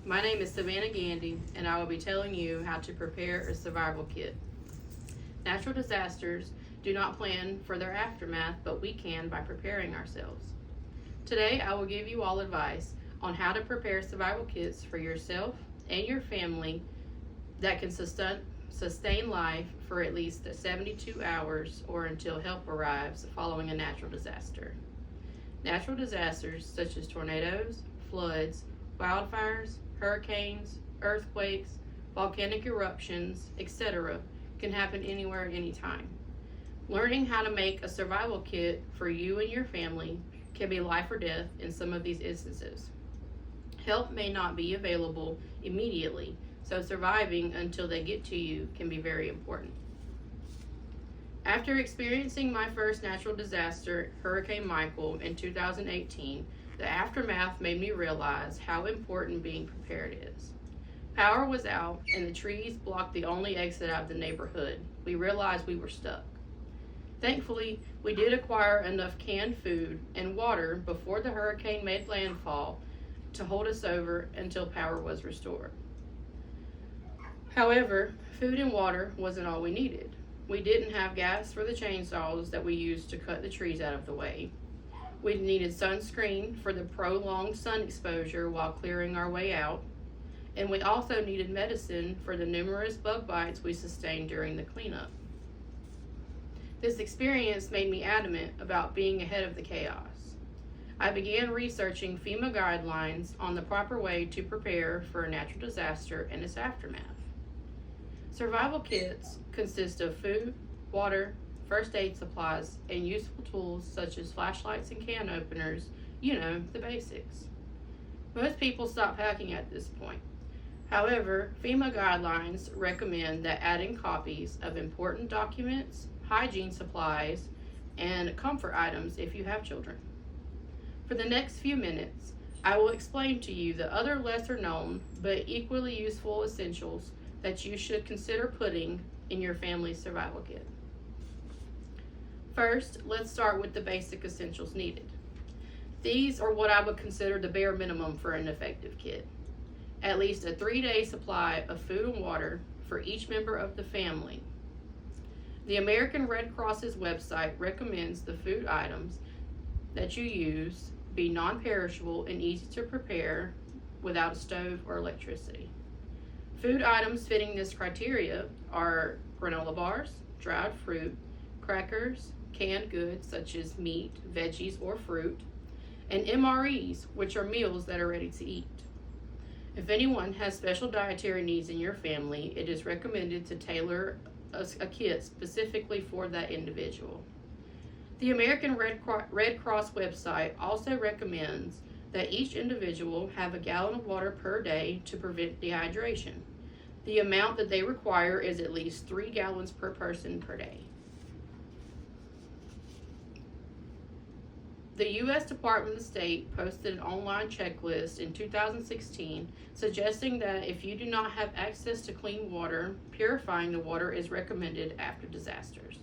My name is Savannah Gandy, and I will be telling you how to prepare a survival kit. Natural disasters do not plan for their aftermath, but we can by preparing ourselves. Today, I will give you all advice on how to prepare survival kits for yourself and your family that can sustain life for at least 72 hours or until help arrives following a natural disaster. Natural disasters such as tornadoes, floods, wildfires, hurricanes, earthquakes, volcanic eruptions, etc. can happen anywhere at any time. Learning how to make a survival kit for you and your family can be life or death in some of these instances. Help may not be available immediately, so surviving until they get to you can be very important. After experiencing my first natural disaster, Hurricane Michael, in 2018, the aftermath made me realize how important being prepared is. Power was out and the trees blocked the only exit out of the neighborhood. We realized we were stuck. Thankfully, we did acquire enough canned food and water before the hurricane made landfall to hold us over until power was restored. However, food and water wasn't all we needed. We didn't have gas for the chainsaws that we used to cut the trees out of the way. We needed sunscreen for the prolonged sun exposure while clearing our way out. And we also needed medicine for the numerous bug bites we sustained during the cleanup. This experience made me adamant about being ahead of the chaos. I began researching FEMA guidelines on the proper way to prepare for a natural disaster and its aftermath. Survival kits consist of food, water, first aid supplies, and useful tools such as flashlights and can openers, the basics. Most people stop packing at this point. However, FEMA guidelines recommend that adding copies of important documents, hygiene supplies, and comfort items if you have children. For the next few minutes, I will explain to you the other lesser known but equally useful essentials that you should consider putting in your family's survival kit. First, let's start with the basic essentials needed. These are what I would consider the bare minimum for an effective kit. At least a 3-day supply of food and water for each member of the family. The American Red Cross's website recommends the food items that you use be non-perishable and easy to prepare without a stove or electricity. Food items fitting this criteria are granola bars, dried fruit, crackers, canned goods such as meat, veggies, or fruit, and MREs, which are meals that are ready to eat. If anyone has special dietary needs in your family, it is recommended to tailor a kit specifically for that individual. The American Red Cross website also recommends that each individual have a gallon of water per day to prevent dehydration. The amount that they require is at least 3 gallons per person per day. The U.S. Department of State posted an online checklist in 2016 suggesting that if you do not have access to clean water, purifying the water is recommended after disasters.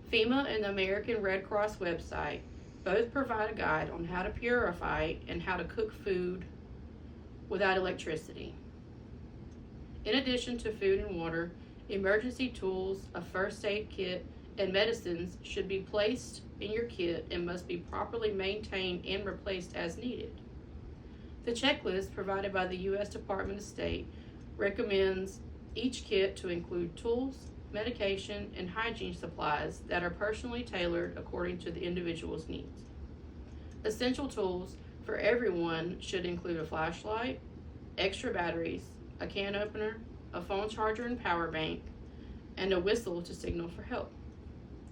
FEMA and the American Red Cross website both provide a guide on how to purify and how to cook food without electricity. In addition to food and water, emergency tools, a first aid kit, and medicines should be placed in your kit and must be properly maintained and replaced as needed. The checklist provided by the U.S. Department of State recommends each kit to include tools, medication, and hygiene supplies that are personally tailored according to the individual's needs. Essential tools for everyone should include a flashlight, extra batteries, a can opener, a phone charger and power bank, and a whistle to signal for help.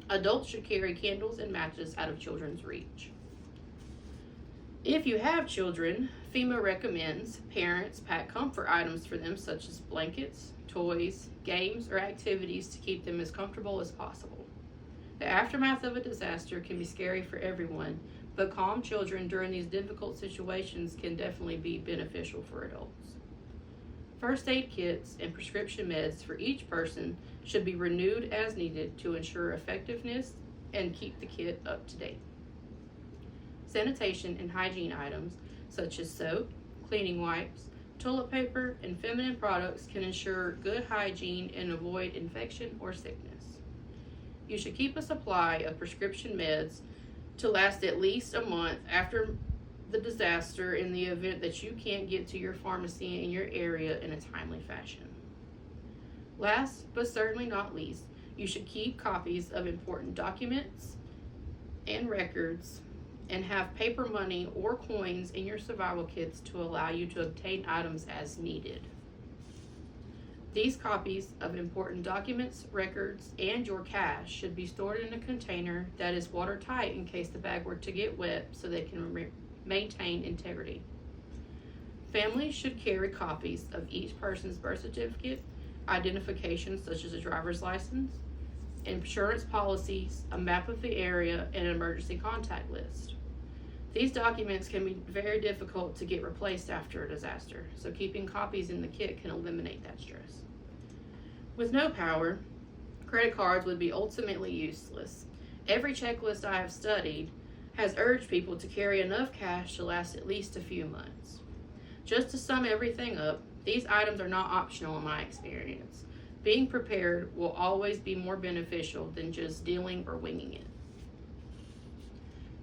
Adults should carry candles and matches out of children's reach. If you have children, FEMA recommends parents pack comfort items for them such as blankets, toys, games, or activities to keep them as comfortable as possible. The aftermath of a disaster can be scary for everyone, but calm children during these difficult situations can definitely be beneficial for adults. First aid kits and prescription meds for each person should be renewed as needed to ensure effectiveness and keep the kit up to date. Sanitation and hygiene items such as soap, cleaning wipes, toilet paper, and feminine products can ensure good hygiene and avoid infection or sickness. You should keep a supply of prescription meds to last at least a month after the disaster in the event that you can't get to your pharmacy in your area in a timely fashion. Last, but certainly not least, you should keep copies of important documents and records and have paper money or coins in your survival kits to allow you to obtain items as needed. These copies of important documents, records, and your cash should be stored in a container that is watertight in case the bag were to get wet so they can maintain integrity. Families should carry copies of each person's birth certificate, identification such as a driver's license, insurance policies, a map of the area, and an emergency contact list. These documents can be very difficult to get replaced after a disaster, so keeping copies in the kit can eliminate that stress. With no power, credit cards would be ultimately useless. Every checklist I have studied has urged people to carry enough cash to last at least a few months. Just to sum everything up, these items are not optional in my experience. Being prepared will always be more beneficial than just dealing or winging it.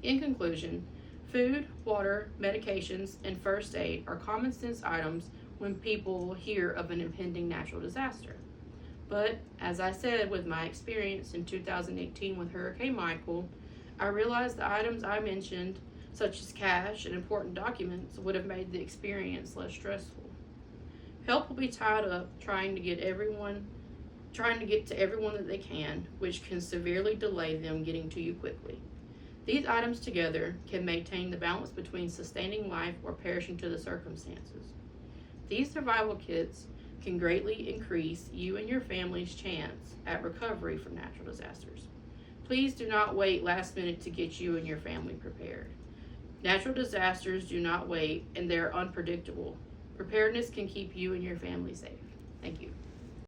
In conclusion, food, water, medications, and first aid are common sense items when people hear of an impending natural disaster. But, as I said with my experience in 2018 with Hurricane Michael, I realized the items I mentioned, such as cash and important documents, would have made the experience less stressful. Help will be tied up trying to get to everyone that they can, which can severely delay them getting to you quickly. These items together can maintain the balance between sustaining life or perishing to the circumstances. These survival kits can greatly increase you and your family's chance at recovery from natural disasters. Please do not wait last minute to get you and your family prepared. Natural disasters do not wait, and they are unpredictable. Preparedness can keep you and your family safe. Thank you.